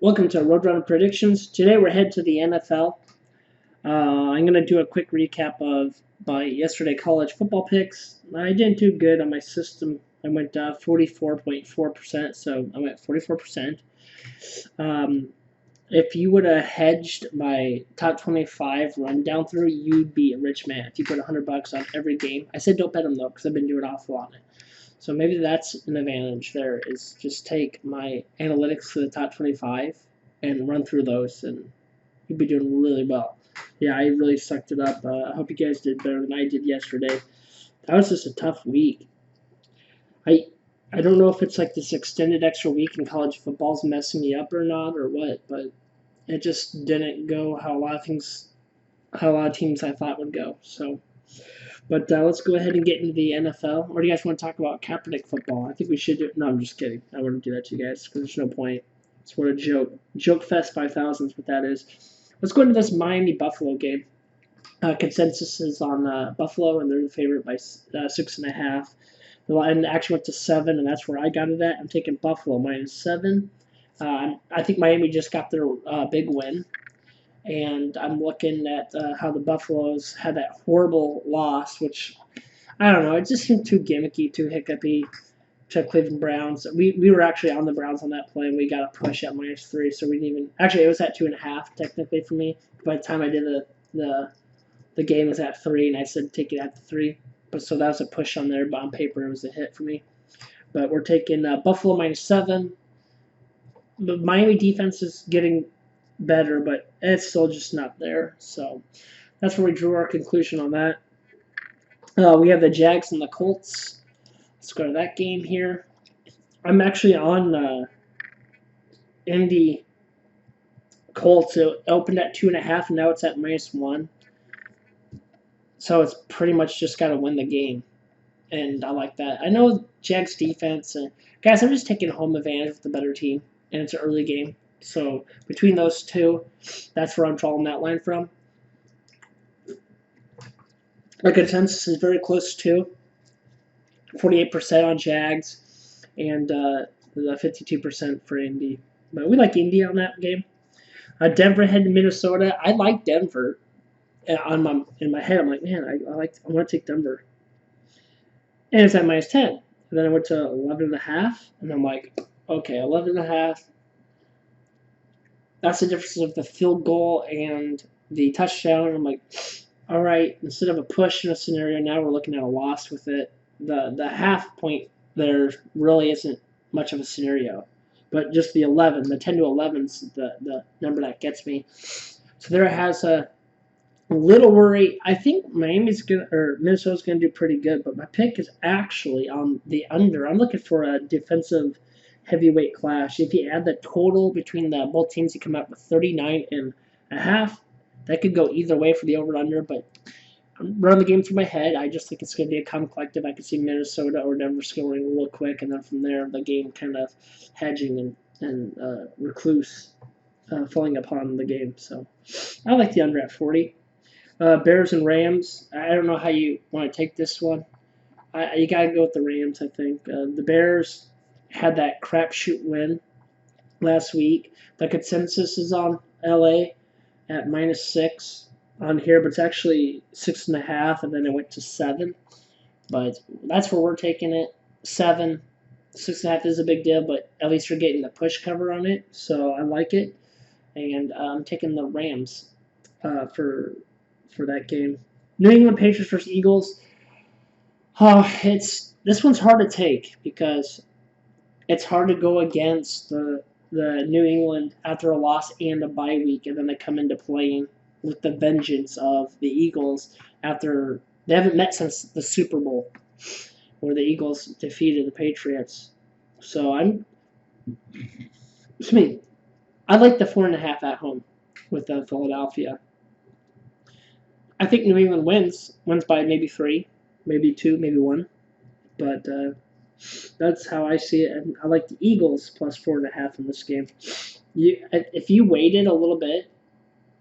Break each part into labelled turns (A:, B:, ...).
A: Welcome to Roadrunner Predictions. Today we're headed to the NFL. I'm going to do a quick recap of my yesterday college football picks. I didn't do good on my system. I went 44.4%, so I went 44%. Um, if you would have hedged my top 25 rundown through, you'd be a rich man if you put $100 on every game. I said don't bet them though because I've been doing awful on it. So maybe that's an advantage there is just take my analytics to the top 25 and run through those and you'd be doing really well. Yeah, I really sucked it up. I hope you guys did better than I did yesterday. That was just a tough week. I I don't know if it's like this extended extra week in college football's messing me up or not or what, but it just didn't go how a lot of teams I thought would go. So but let's go ahead and get into the NFL. Or do you guys want to talk about Kaepernick football? I think we should do. No, I'm just kidding. I wouldn't do that to you guys because there's no point. It's what a joke. Joke Fest 5000 is what that is. Let's go into this Miami Buffalo game. Consensus is on Buffalo, and they're the favorite by 6.5. The line actually went to 7, and that's where I got it at. I'm taking Buffalo -7. I think Miami just got their big win and I'm looking at how the Buffaloes had that horrible loss, which I don't know. It just seemed too gimmicky, too hiccupy to Cleveland Browns. We were actually on the Browns on that play, and we got a push at -3, so we didn't even. Actually, it was at 2.5 technically for me. By the time I did the game was at 3, and I said take it at the 3. But so that was a push on there, but on paper it was a hit for me. But we're taking Buffalo -7. The Miami defense is getting better, but it's still just not there. So that's where we drew our conclusion on that. We have the Jags and the Colts. Let's go to that game here. I'm actually on Indy Colts. It opened at 2.5, and now it's at -1. So it's pretty much just got to win the game, and I like that. I know Jags defense. Guys, I'm just taking home advantage with the better team, and it's an early game. So between those two, that's where I'm drawing that line from. The consensus is very close to 48% on Jags and the 52% for Indy. But we like Indy on that game. Denver headed to Minnesota. I like Denver. In my head, I'm like, man, I want to take Denver. And it's at -10. And then I went to 11.5, and I'm like, okay, 11.5. That's the difference of the field goal and the touchdown. I'm like, all right, instead of a push in a scenario, now we're looking at a loss with it. The half point there really isn't much of a scenario, but just the 11, the 10 to 11 is the number that gets me. So there has a little worry. I think Minnesota's gonna do pretty good, but my pick is actually on the under. I'm looking for a defensive heavyweight clash. If you add the total between both teams, you come out with 39.5. That could go either way for the over/under, but I'm running the game through my head. I just think it's going to be a calm collective. I could see Minnesota or Denver scoring real quick, and then from there, the game kind of hedging and recluse falling upon the game. So I like the under at 40. Bears and Rams. I don't know how you want to take this one. You got to go with the Rams, I think. The Bears had that crapshoot win last week. The consensus is on LA at -6 on here, but it's actually 6.5, and then it went to 7. But that's where we're taking it. 7, 6.5 is a big deal, but at least you're getting the push cover on it, so I like it. And I'm taking the Rams for that game. New England Patriots versus Eagles. This one's hard to take because it's hard to go against the New England after a loss and a bye week, and then they come into playing with the vengeance of the Eagles after they haven't met since the Super Bowl, where the Eagles defeated the Patriots. So I like the 4.5 at home with Philadelphia. I think New England wins by maybe 3, maybe 2, maybe 1, but that's how I see it. And I like the Eagles plus 4.5 in this game. If you waited a little bit,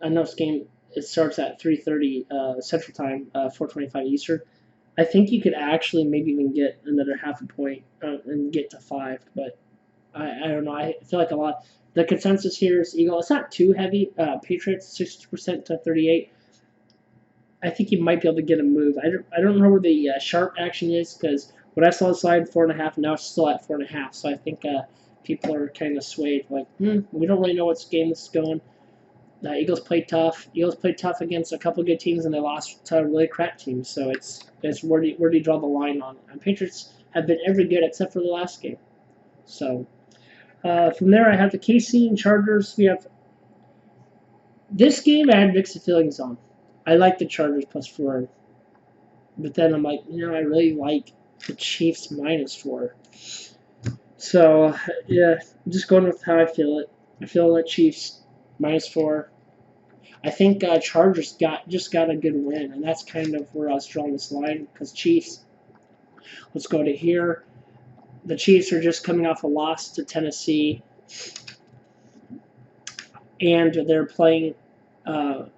A: I know this game it starts at 3:30 Central Time, 4:25 Eastern. I think you could actually maybe even get another half a point and get to 5. But I don't know. I feel like a lot. The consensus here is Eagle. It's not too heavy. Patriots 60% to 38. I think you might be able to get a move. I don't know where the sharp action is because when I saw the slide 4.5, now it's still at 4.5. So I think people are kind of swayed. Like, we don't really know what game this is going. The Eagles played tough. Eagles played tough against a couple of good teams, and they lost to really crap teams. So it's where do you draw the line on? And Patriots have been every good except for the last game. So from there, I have the KC and Chargers. We have this game. I had mixed feelings on. I like the Chargers +4, but then I'm like, I really like the Chiefs -4. So yeah, I'm just going with how I feel it. I feel the Chiefs -4. I think Chargers just got a good win, and that's kind of where I was drawing this line because Chiefs. Let's go to here. The Chiefs are just coming off a loss to Tennessee, and they're playing. I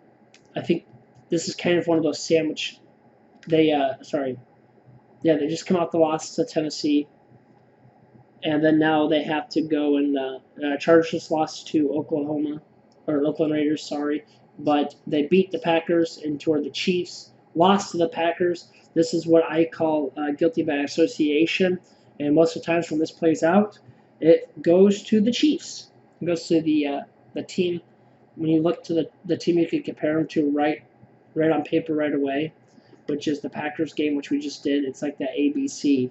A: think this is kind of one of those sandwich. They they just come off the loss to Tennessee, and then now they have to go and Chargers lost to Oklahoma or Oakland Raiders, sorry, but they beat the Packers and toward the Chiefs, lost to the Packers. This is what I call guilty by association, and most of the times when this plays out, it goes to the Chiefs. It goes to the team. When you look to the team you could compare them to right on paper right away, which is the Packers game, which we just did. It's like the ABC.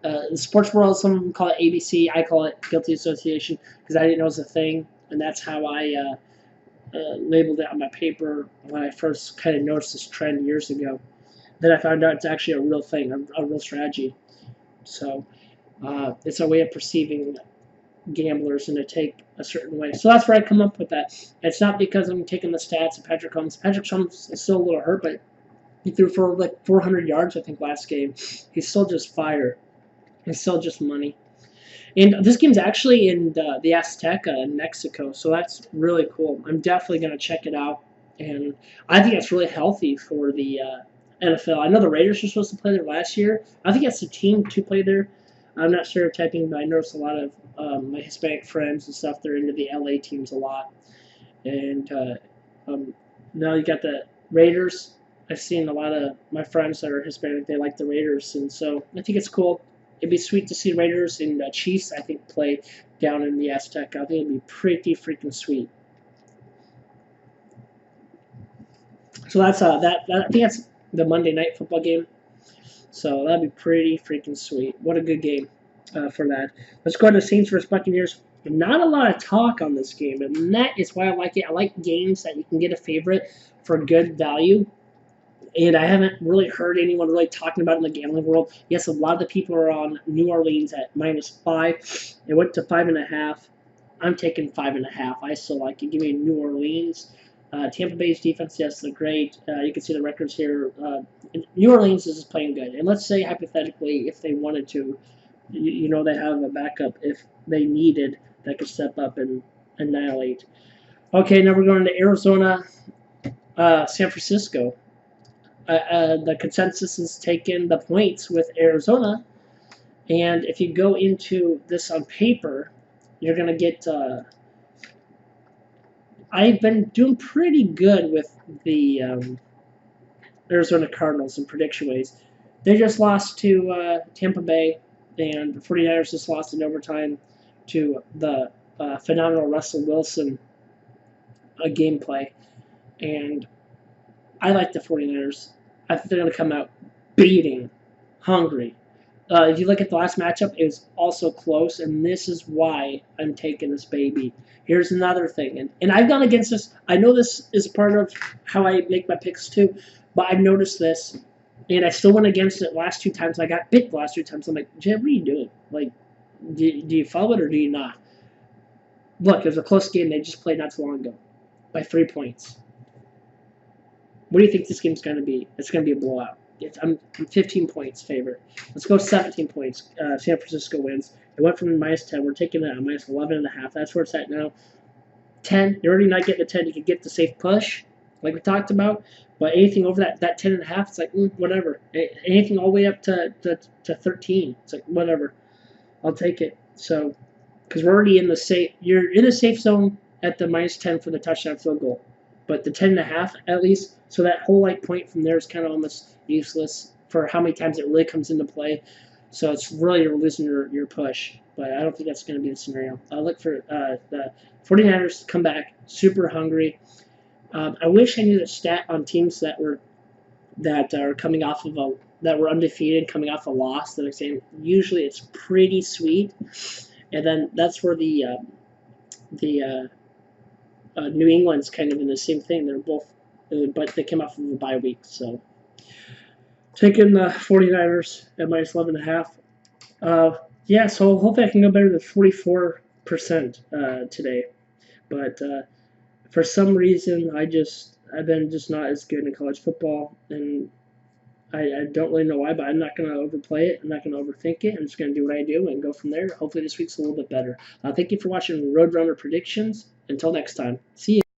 A: In the sports world, some of them call it ABC. I call it guilty association because I didn't know it was a thing, and that's how I labeled it on my paper when I first kind of noticed this trend years ago. Then I found out it's actually a real thing, a real strategy. So it's a way of perceiving gamblers and to take a certain way. So that's where I come up with that. It's not because I'm taking the stats of Patrick Holmes. Patrick Holmes is still a little hurt, but he threw for like 400 yards, I think, last game. He's still just fire. He's still just money. And this game's actually in the Azteca in Mexico, so that's really cool. I'm definitely going to check it out. And I think it's really healthy for the NFL. I know the Raiders were supposed to play there last year. I think that's the team to play there. I'm not stereotyping, but I noticed a lot of my Hispanic friends and stuff, they're into the LA teams a lot. And now you got the Raiders. I've seen a lot of my friends that are Hispanic, they like the Raiders. And so I think it's cool. It'd be sweet to see Raiders and Chiefs, I think, play down in the Azteca. I think it'd be pretty freaking sweet. So that's that. I think that's the Monday night football game. So that'd be pretty freaking sweet. What a good game for that. Let's go to Saints vs. Buccaneers. Not a lot of talk on this game, and that is why I like it. I like games that you can get a favorite for good value. And I haven't really heard anyone really talking about it in the gambling world. Yes, a lot of the people are on New Orleans at -5. It went to 5.5. I'm taking 5.5. I still like it. Give me New Orleans. Tampa Bay's defense, yes, they're great. You can see the records here. New Orleans is playing good. And let's say, hypothetically, if they wanted to, they have a backup if they needed that could step up and annihilate. Okay, now we're going to Arizona, San Francisco. The consensus is taking the points with Arizona. And if you go into this on paper, you're going to get... I've been doing pretty good with the Arizona Cardinals in prediction ways. They just lost to Tampa Bay, and the 49ers just lost in overtime to the phenomenal Russell Wilson gameplay. And I like the 49ers. I think they're going to come out beating, hungry. If you look at the last matchup, it was also close, and this is why I'm taking this baby. Here's another thing, and I've gone against this. I know this is part of how I make my picks too, but I've noticed this, and I still went against it last 2 times. I got bit the last 2 times. I'm like, Jeb, what are you doing? Like, do you follow it or do you not? Look, it was a close game they just played not too long ago by 3 points. What do you think this game's going to be? It's going to be a blowout. I'm 15 points favorite. Let's go 17 points. San Francisco wins. It went from -10. We're taking it at -11.5. That's where it's at now. 10. You're already not getting the 10. You can get the safe push, like we talked about. But anything over that 10.5, it's like, whatever. Anything all the way up to 13, it's like, whatever. I'll take it. So because we're already in the safe. You're in a safe zone at the -10 for the touchdown field goal, but the 10.5 at least. So that whole like point from there is kind of almost useless for how many times it really comes into play. So it's really you're losing your push. But I don't think that's going to be the scenario. I'll look for the 49ers to come back super hungry. I wish I knew the stat on teams that are coming off of that were undefeated, coming off a loss. That I'm saying usually it's pretty sweet, and then that's where the New England's kind of in the same thing. They're both, but they came off of a bye week. So taking the 49ers at -11.5. Yeah, so hopefully I can go better than 44% today. But for some reason, I've been just not as good in college football, and I don't really know why, but I'm not going to overplay it. I'm not going to overthink it. I'm just going to do what I do and go from there. Hopefully this week's a little bit better. Thank you for watching Roadrunner Predictions. Until next time, see you.